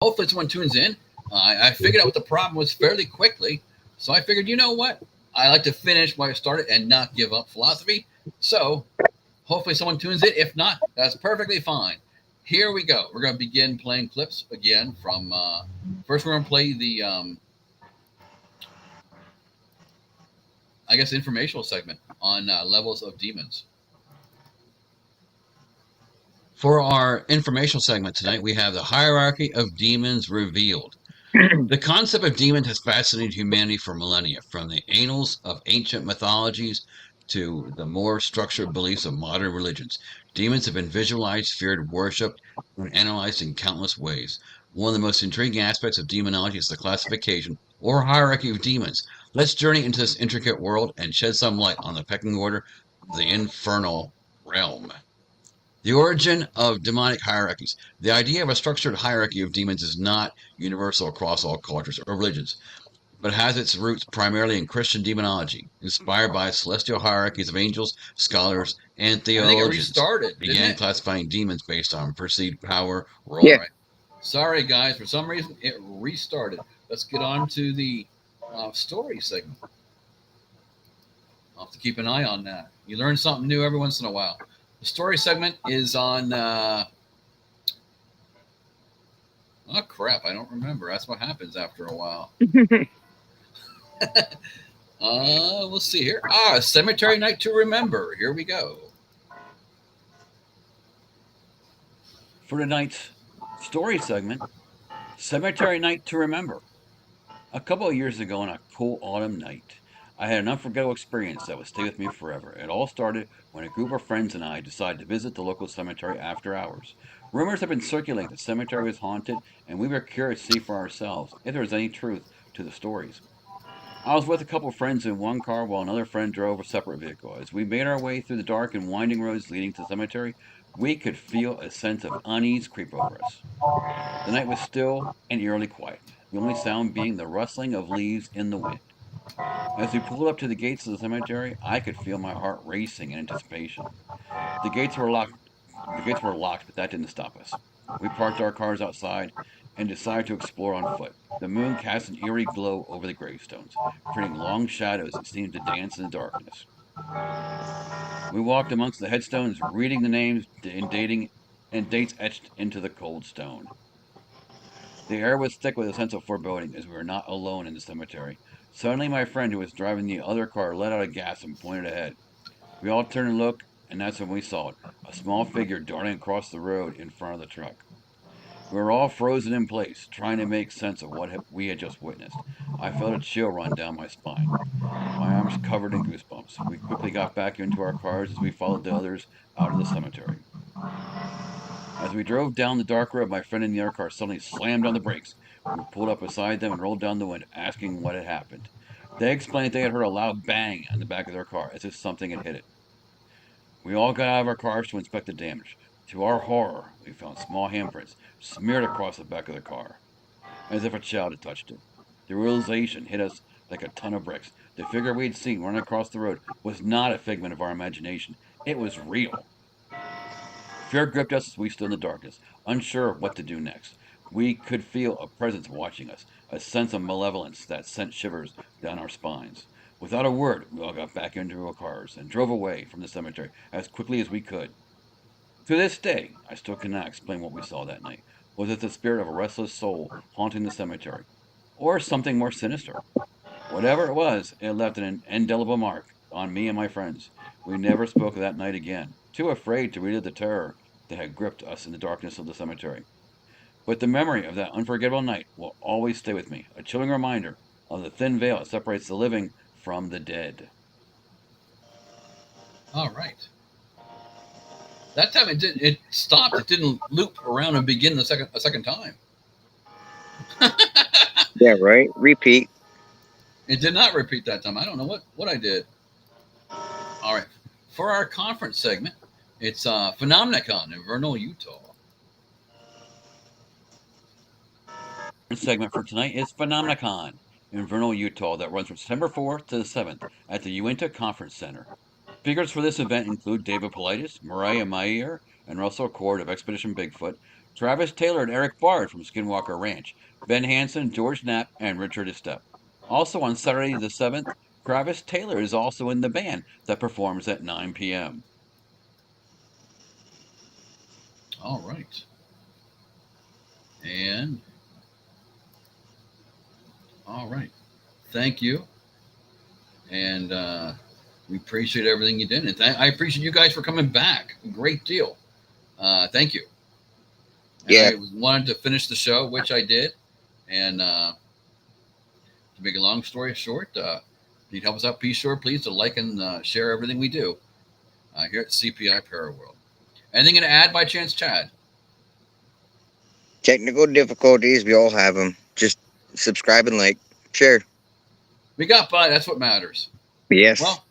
hopefully someone tunes in. I figured out what the problem was fairly quickly, so I figured, you know what? I like to finish what I started and not give up philosophy. So hopefully someone tunes in. If not, that's perfectly fine. Here we go. We're going to begin playing clips again from. First, we're going to play the, I guess, informational segment on levels of demons. For our informational segment tonight, we have the hierarchy of demons revealed. The concept of demons has fascinated humanity for millennia, from the annals of ancient mythologies to the more structured beliefs of modern religions. Demons have been visualized, feared, worshipped, and analyzed in countless ways. One of the most intriguing aspects of demonology is the classification or hierarchy of demons. Let's journey into this intricate world and shed some light on the pecking order of the infernal realm. The origin of demonic hierarchies. The idea of a structured hierarchy of demons is not universal across all cultures or religions, but has its roots primarily in Christian demonology, inspired by celestial hierarchies of angels, scholars, and theologians. Began classifying demons based on perceived power, role. Yeah. Right. Sorry, guys. For some reason, it restarted. Let's get on to the story segment. I'll have to keep an eye on that. You learn something new every once in a while. The story segment is on. Oh crap! I don't remember. That's what happens after a while. We'll see here. Cemetery Night to Remember. Here we go. For tonight's story segment, Cemetery Night to Remember. A couple of years ago on a cool autumn night, I had an unforgettable experience that would stay with me forever. It all started when a group of friends and I decided to visit the local cemetery after hours. Rumors had been circulating that the cemetery was haunted, and we were curious to see for ourselves if there was any truth to the stories. I was with a couple of friends in one car while another friend drove a separate vehicle. As we made our way through the dark and winding roads leading to the cemetery, we could feel a sense of unease creep over us. The night was still and eerily quiet, the only sound being the rustling of leaves in the wind. As we pulled up to the gates of the cemetery, I could feel my heart racing in anticipation. The gates were locked. The gates were locked, but that didn't stop us. We parked our cars outside and decided to explore on foot. The moon cast an eerie glow over the gravestones, creating long shadows that seemed to dance in the darkness. We walked amongst the headstones, reading the names and dates etched into the cold stone. The air was thick with a sense of foreboding, as we were not alone in the cemetery. Suddenly, my friend, who was driving the other car, let out a gasp and pointed ahead. We all turned and looked, and that's when we saw it, a small figure darting across the road in front of the truck. We were all frozen in place, trying to make sense of what we had just witnessed. I felt a chill run down my spine, my arms covered in goosebumps. We quickly got back into our cars as we followed the others out of the cemetery. As we drove down the dark road, my friend in the other car suddenly slammed on the brakes. We pulled up beside them and rolled down the window, asking what had happened. They explained they had heard a loud bang on the back of their car, as if something had hit it. We all got out of our cars to inspect the damage. To our horror, we found small handprints smeared across the back of the car, as if a child had touched it. The realization hit us like a ton of bricks. The figure we had seen running across the road was not a figment of our imagination. It was real. Fear gripped us as we stood in the darkness, unsure of what to do next. We could feel a presence watching us, a sense of malevolence that sent shivers down our spines. Without a word, we all got back into our cars and drove away from the cemetery as quickly as we could. To this day, I still cannot explain what we saw that night. Was it the spirit of a restless soul haunting the cemetery? Or something more sinister? Whatever it was, it left an indelible mark on me and my friends. We never spoke of that night again, too afraid to relive the terror that had gripped us in the darkness of the cemetery. But the memory of that unforgettable night will always stay with me, a chilling reminder of the thin veil that separates the living from the dead. All right. That time it stopped. It didn't loop around and begin a second time. Yeah, right. Repeat. It did not repeat that time. I don't know what I did. All right. For our conference segment, it's Phenomenicon in Vernal, Utah. The segment for tonight is Phenomenicon in Vernal, Utah, that runs from September 4th to the 7th at the Uinta Conference Center. Speakers for this event include David Politis, Mariah Mayer, and Russell Cord of Expedition Bigfoot, Travis Taylor and Eric Bard from Skinwalker Ranch, Ben Hansen, George Knapp, and Richard Estep. Also on Saturday the 7th, Travis Taylor is also in the band that performs at 9 p.m. All right. And all right. Thank you. And we appreciate everything you did. And I appreciate you guys for coming back. A great deal. Thank you. And Yeah. I wanted to finish the show, which I did. And to make a long story short, if you'd help us out, be sure, please, to like and share everything we do here at CPI-ParaWorld. Anything to add by chance, Chad? Technical difficulties, we all have them. Just subscribe and like. Share. We got by. That's what matters. Yes. Well,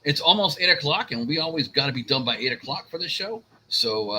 it's almost 8 o'clock, and we always got to be done by 8 o'clock for the show. So